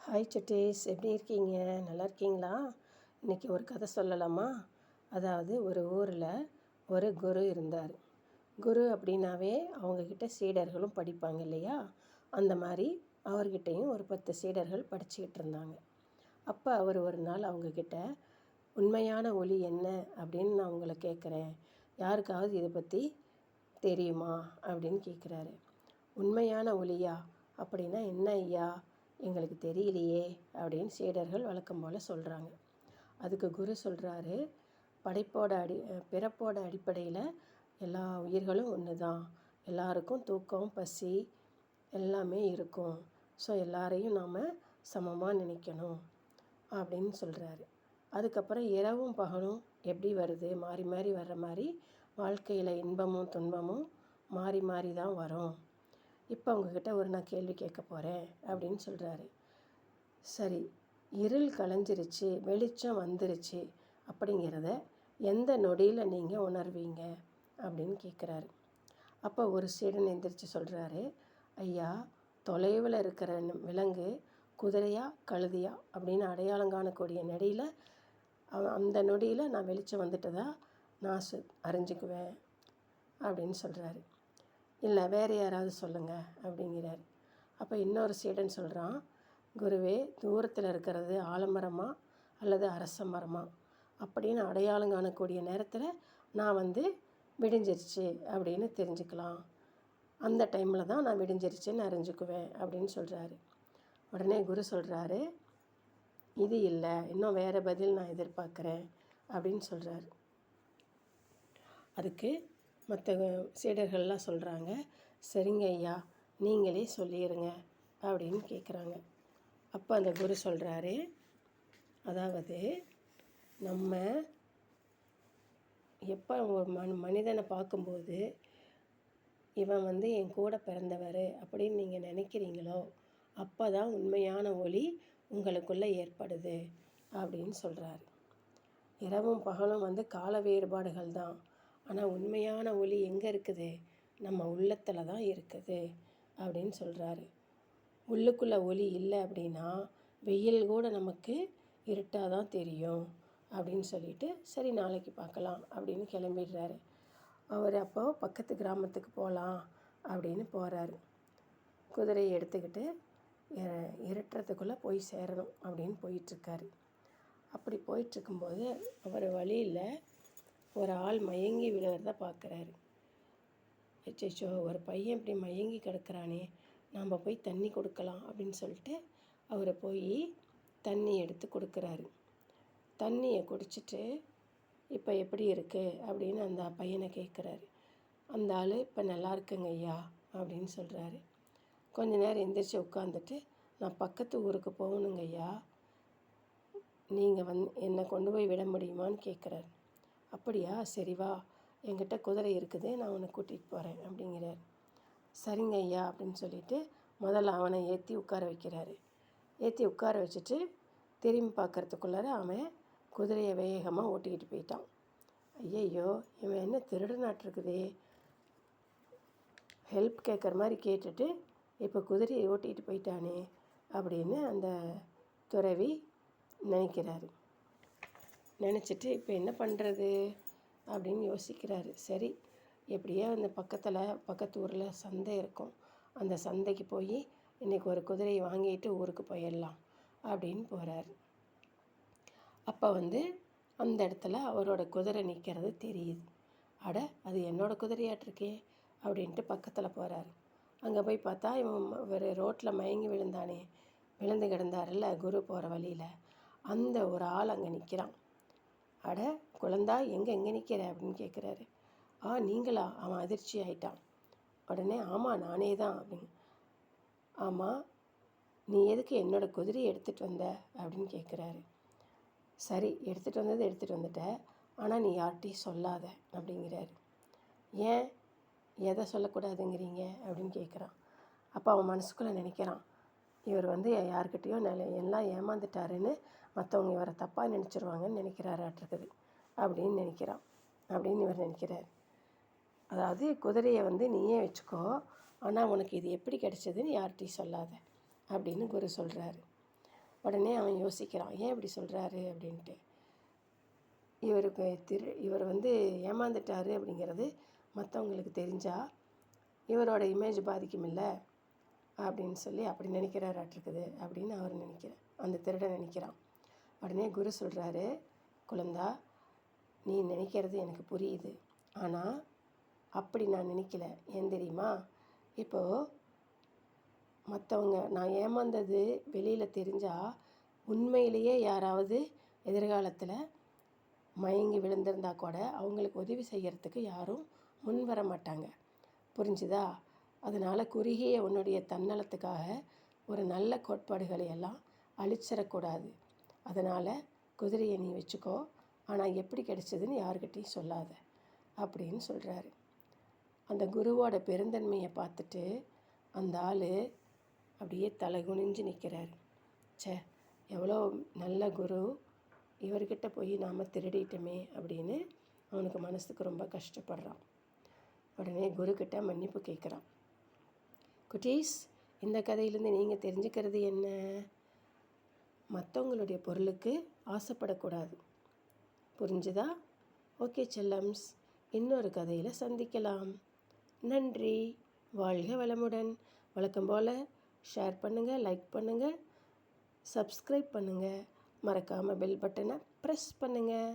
Hi சுட்டீஸ், எப்படி இருக்கீங்க? நல்லா இருக்கீங்களா? இன்றைக்கி ஒரு கதை சொல்லலாமா? அதாவது ஒரு ஊரில் ஒரு குரு இருந்தார். குரு அப்படின்னாவே அவங்கக்கிட்ட சீடர்களும் படிப்பாங்க இல்லையா? அந்த மாதிரி அவர்கிட்டையும் ஒரு 10 சீடர்கள் படிச்சுக்கிட்டு இருந்தாங்க. அப்போ அவர் ஒரு நாள் அவங்கக்கிட்ட, உண்மையான ஒளி என்ன அப்படின்னு நான் உங்களை கேட்குறேன், யாருக்காவது இதை பற்றி தெரியுமா அப்படின்னு கேட்குறாரு. உண்மையான ஒளியா? அப்படின்னா என்ன ஐயா, எங்களுக்கு தெரியலையே அப்படின்னு சீடர்கள் வழக்கம் போல் சொல்கிறாங்க. அதுக்கு குரு சொல்கிறாரு, பிறப்போட அடிப்படையில் எல்லா உயிர்களும் ஒன்று தான். எல்லாருக்கும் தூக்கம், பசி எல்லாமே இருக்கும். ஸோ எல்லாரையும் நாம் சமமாக நினைக்கணும் அப்படின்னு சொல்கிறாரு. அதுக்கப்புறம் இரவும் பகலும் எப்படி வருது, மாறி மாறி வர்ற மாதிரி வாழ்க்கையில் இன்பமும் துன்பமும் மாறி மாறி தான் வரும். இப்போ உங்ககிட்ட நான் கேள்வி கேட்க போகிறேன் அப்படின்னு சொல்கிறாரு. சரி, இருள் கலைஞ்சிருச்சு, வெளிச்சம் வந்துருச்சு அப்படிங்கிறத எந்த நொடியில் நீங்கள் உணர்வீங்க அப்படின்னு கேட்குறாரு. அப்போ ஒரு சீடன் எந்திரிச்சு சொல்கிறாரு, ஐயா, தொலைவில் இருக்கிற விலங்கு குதிரையா கழுதியா அப்படின்னு அடையாளம் காணக்கூடிய நொடியில், அந்த நொடியில் நான் வெளிச்சம் வந்துட்டதா நான் அறிஞ்சிக்குவேன் அப்படின்னு சொல்கிறாரு. இல்லை வேறு யாராவது சொல்லுங்கள் அப்படிங்கிறார். அப்போ இன்னொரு சீடன் சொல்கிறான், குருவே, தூரத்தில் இருக்கிறது ஆலமரமா அல்லது அரச மரமா அப்படின்னு அடையாளம் காணக்கூடிய நேரத்தில் நான் விடிஞ்சிருச்சு அப்படின்னு தெரிஞ்சுக்கலாம். அந்த டைமில் தான் நான் விடிஞ்சிருச்சுன்னு அறிஞ்சுக்குவேன் அப்படின்னு சொல்கிறாரு. உடனே குரு சொல்கிறாரு, இது இல்லை, இன்னும் வேறு பதில் நான் எதிர்பார்க்குறேன் அப்படின்னு சொல்கிறாரு. அதுக்கு மற்ற சீடர்கள்லாம் சொல்கிறாங்க, சரிங்க ஐயா, நீங்களே சொல்லிடுங்க அப்படின்னு கேட்குறாங்க. அப்போ அந்த குரு சொல்கிறாரு, அதாவது நம்ம எப்போ ஒரு மனிதனை பார்க்கும்போது இவன் என் கூட பிறந்தவர் அப்படின்னு நீங்கள் நினைக்கிறீங்களோ அப்போ தான் உண்மையான ஒளி உங்களுக்குள்ளே ஏற்படுது அப்படின்னு சொல்கிறாரு. இரவும் பகலும் கால வேறுபாடுகள் தான், ஆனால் உண்மையான ஒளி எங்கே இருக்குது? நம்ம உள்ளத்தில் தான் இருக்குது அப்படின்னு சொல்கிறாரு. உள்ளுக்குள்ளே ஒளி இல்லை அப்படின்னா வெயில் கூட நமக்கு இருட்டாக தான் தெரியும் அப்படின்னு சொல்லிட்டு, சரி நாளைக்கு பார்க்கலாம் அப்படின்னு கிளம்பிடுறாரு. அவர் அப்போது பக்கத்து கிராமத்துக்கு போகலாம் அப்படின்னு போகிறாரு. குதிரையை எடுத்துக்கிட்டு இருட்டுறதுக்குள்ளே போய் சேரணும் அப்படின்னு போயிட்டுருக்காரு. அப்படி போயிட்டுருக்கும்போது அவர் வழியில் ஒரு ஆள் மயங்கி விழுகிறத பார்க்குறாரு. அச்சோ, ஒரு பையன் இப்படி மயங்கி கிடக்கிறானே, நாம் போய் தண்ணி கொடுக்கலாம் அப்படின்னு சொல்லிட்டு அவரை போய் தண்ணி எடுத்து கொடுக்குறாரு. தண்ணியை குடிச்சிட்டு இப்போ எப்படி இருக்குது அப்படின்னு அந்த பையனை கேட்குறாரு. அந்த ஆள், இப்போ நல்லா இருக்குங்க ஐயா அப்படின்னு சொல்கிறாரு. கொஞ்ச நேரம் எந்திரிச்சு உட்காந்துட்டு, நான் பக்கத்து ஊருக்கு போகணுங்க ஐயா, நீங்கள் என்னை கொண்டு போய் விட முடியுமான்னு கேட்குறாரு. அப்படியா, சரி வா, என்கிட்ட குதிரை இருக்குது, நான் உன்னை கூட்டிகிட்டு போகிறேன் அப்படிங்கிறார். சரிங்க ஐயா அப்படின்னு சொல்லிட்டு முதல்ல அவனை ஏற்றி உட்கார வைக்கிறாரு. ஏற்றி உட்கார வச்சுட்டு திரும்பி பார்க்குறதுக்குள்ளார அவன் குதிரையை வேகமாக ஓட்டிக்கிட்டு போயிட்டான். ஐயையோ, இவன் என்ன திருடனாட்டிருக்குதே, ஹெல்ப் கேட்குற மாதிரி கேட்டுட்டு இப்போ குதிரையை ஓட்டிகிட்டு போயிட்டானே அப்படின்னு அந்த துறவி நினைக்கிறாரு. நினச்சிட்டு இப்போ என்ன பண்ணுறது அப்படின்னு யோசிக்கிறாரு. சரி, எப்படியோ அந்த பக்கத்து ஊரில் சந்தை இருக்கும், அந்த சந்தைக்கு போய் இன்றைக்கி ஒரு குதிரையை வாங்கிட்டு ஊருக்கு போயிடலாம் அப்படின்னு போகிறாரு. அப்போ அந்த இடத்துல அவரோட குதிரை நிற்கிறது தெரியுது. அட, அது என்னோடய குதிரையாட்டிருக்கே அப்படின்ட்டு பக்கத்தில் போகிறாரு. அங்கே போய் பார்த்தா இவன் ஒரு ரோட்டில் மயங்கி விழுந்து கிடந்தாருல்ல குரு போகிற வழியில், அந்த ஒரு ஆள் அங்கே நிற்கிறான். அட குழந்தா, எங்கே நிற்கிற அப்படின்னு கேட்குறாரு. நீங்களா? அவன் அதிர்ச்சி ஆயிட்டான். உடனே, ஆமாம் நானே தான் அப்படின்னு. ஆமாம், நீ எதுக்கு என்னோடய குதிரையை எடுத்துகிட்டு வந்த அப்படின்னு கேட்குறாரு. சரி, எடுத்துகிட்டு வந்துட்ட, ஆனால் நீ யார்கிட்டையும் சொல்லாத அப்படிங்கிறாரு. ஏன், எதை சொல்லக்கூடாதுங்கிறீங்க அப்படின்னு கேட்குறான். அப்போ அவன் மனசுக்குள்ளே நினைக்கிறான், இவர் யார்கிட்டையோ எல்லாம் ஏமாந்துட்டாருன்னு மற்றவங்க இவரை தப்பாக நினச்சிருவாங்கன்னு நினைக்கிறாராட்டிருக்குது அப்படின்னு இவர் நினைக்கிறார். அதாவது குதிரையை நீயே வச்சுக்கோ, ஆனால் உனக்கு இது எப்படி கிடைச்சதுன்னு யார்கிட்டையும் சொல்லாத அப்படின்னு குரு சொல்கிறாரு. உடனே அவன் யோசிக்கிறான், ஏன் இப்படி சொல்கிறாரு அப்படின்ட்டு. இவர் ஏமாந்துட்டாரு அப்படிங்கிறது மற்றவங்களுக்கு தெரிஞ்சால் இவரோட இமேஜ் பாதிக்குமில்ல அப்படின்னு சொல்லி அப்படி நினைக்கிறாராட்டிருக்குது அப்படின்னு அந்த திருடன் நினைக்கிறான். உடனே குரு சொல்கிறாரு, குழந்தா, நீ நினைக்கிறது எனக்கு புரியுது, ஆனால் அப்படி நான் நினைக்கல. ஏன் தெரியுமா? இப்போது மற்றவங்க நான் ஏமாந்தது வெளியில் தெரிஞ்சால் உண்மையிலேயே யாராவது எதிர்காலத்தில் மயங்கி விழுந்திருந்தா கூட அவங்களுக்கு உதவி செய்கிறதுக்கு யாரும் முன் வர மாட்டாங்க. புரிஞ்சுதா? அதனால் குறுகிய உன்னுடைய தன்னலத்துக்காக ஒரு நல்ல கோட்பாடுகளை எல்லாம் அழிச்சிடக்கூடாது. அதனால் குதிரையை நீ வச்சுக்கோ, ஆனால் எப்படி கிடைச்சதுன்னு யாருக்கிட்டையும் சொல்லாத அப்படின்னு சொல்கிறாரு. அந்த குருவோட பெருந்தன்மையை பார்த்துட்டு அந்த ஆள் அப்படியே தலை குனிஞ்சு நிற்கிறாரு. எவ்வளோ நல்ல குரு, இவர்கிட்ட போய் நாம் திருடிட்டோமே அப்படின்னு அவனுக்கு மனசுக்கு ரொம்ப கஷ்டப்படுறான். உடனே குருக்கிட்ட மன்னிப்பு கேட்குறான். குட்டீஸ், இந்த கதையிலேருந்து நீங்கள் தெரிஞ்சுக்கிறது என்ன? மற்றவங்களுடைய பொருளுக்கு ஆசைப்படக்கூடாது. புரிஞ்சுதா? ஓகே செல்லம்ஸ், இன்னொரு கதையில் சந்திக்கலாம். நன்றி. வாழ்க வளமுடன். வழக்கம் போல் ஷேர் பண்ணுங்கள், லைக் பண்ணுங்கள், சப்ஸ்கிரைப் பண்ணுங்கள், மறக்காமல் பெல் பட்டனை ப்ரெஸ் பண்ணுங்கள்.